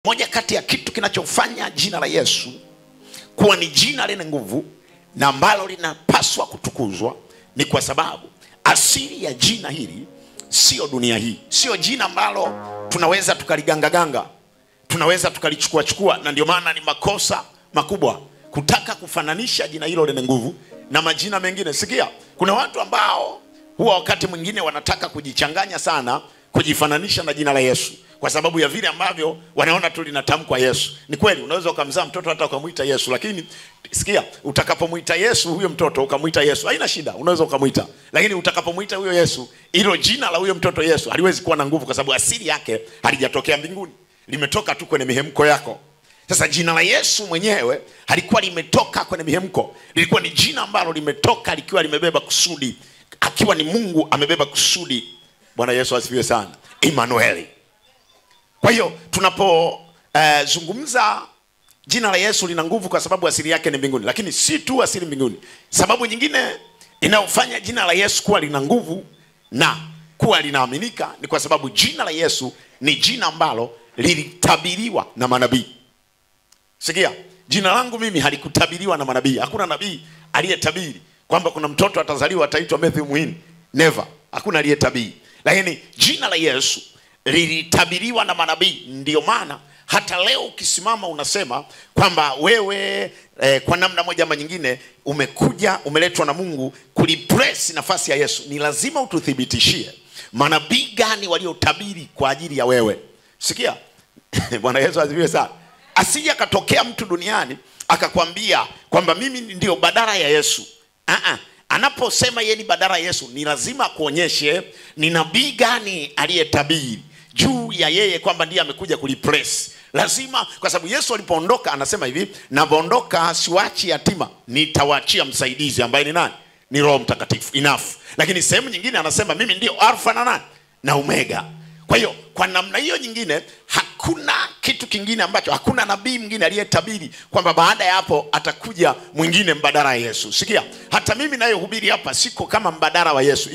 Moja kati ya kitu kinachofanya jina la Yesu kuwa ni jina lenye nguvu na ambalo linapaswa kutukuzwa ni kwa sababu asili ya jina hili sio dunia hii. Sio jina ambalo tunaweza tukaliganga, tunaweza tukalichukua, na ndio maana ni makosa makubwa kutaka kufananisha jina hilo lenye nguvu na majina mengine. Sikia, kuna watu ambao huwa wakati mwingine wanataka kujichanganya sana, kujifananisha na jina la Yesu kwa sababu ya vile ambavyo wanaona tu linatamkwa Yesu. Ni kweli unaweza ukamzaa mtoto hata ukamuita Yesu, lakini sikia, utakapomuita Yesu huyo mtoto ukamuita Yesu, haina shida, unaweza ukamuita. Lakini utakapomuita huyo Yesu, hilo jina la huyo mtoto Yesu haliwezi kuwa na nguvu kwa sababu asili yake halijatokea mbinguni. Limetoka tu kwenye mihemko yako. Sasa jina la Yesu mwenyewe halikuwa limetoka kwenye mihemko. Lilikuwa ni jina ambalo limetoka likiwa limebeba kusudi. Akiwa ni Mungu amebeba kusudi. Bwana Yesu asifiwe sana. Emmanuel. Kwa hiyo tunapo zungumza jina la Yesu lina nguvu kwa sababu asili yake ni mbinguni. Lakini si tu asili mbinguni. Sababu nyingine inayofanya jina la Yesu kuwa lina nguvu na kuwa linaaminika ni kwa sababu jina la Yesu ni jina ambalo lilitabiriwa na manabii. Sikia, jina langu mimi halikutabiriwa na manabii. Hakuna nabii aliyetabiri kwamba kuna mtoto atazaliwa ataitwa Matthew Muhini. Never. Hakuna aliyetabiri. Lakini jina la Yesu lilitabiriwa na manabii. Ndio maana hata leo ukisimama unasema kwamba wewe kwa namna moja ama nyingine umekuja, umeletwa na Mungu kulipress nafasi ya Yesu. Ni lazima ututhibitishie manabii gani waliotabiri kwa ajili ya wewe. Sikia, Bwana Yesu asifiwe sana. Asije akatokea mtu duniani akakwambia kwamba mimi ndio badala ya Yesu. Anaposema yeye ni badala ya Yesu, ni lazima kuonyeshe ni nabii gani aliyetabiri juu ya yeye kwamba ndiye amekuja kulipress. Lazima, kwa sababu Yesu alipoondoka anasema hivi, napoondoka siwachi yatima, nitawaachia msaidizi ambaye ni nani? Ni Roho Mtakatifu. Enough. Lakini sehemu nyingine anasema mimi ndio Alfa na nani? Na Omega. Kwa hiyo kwa namna hiyo nyingine hakuna kitu kingine ambacho, hakuna nabii mwingine aliyetabiri kwamba baada ya hapo atakuja mwingine mbadala ya Yesu. Sikia, hata mimi nayohubiri hapa siko kama mbadala wa Yesu.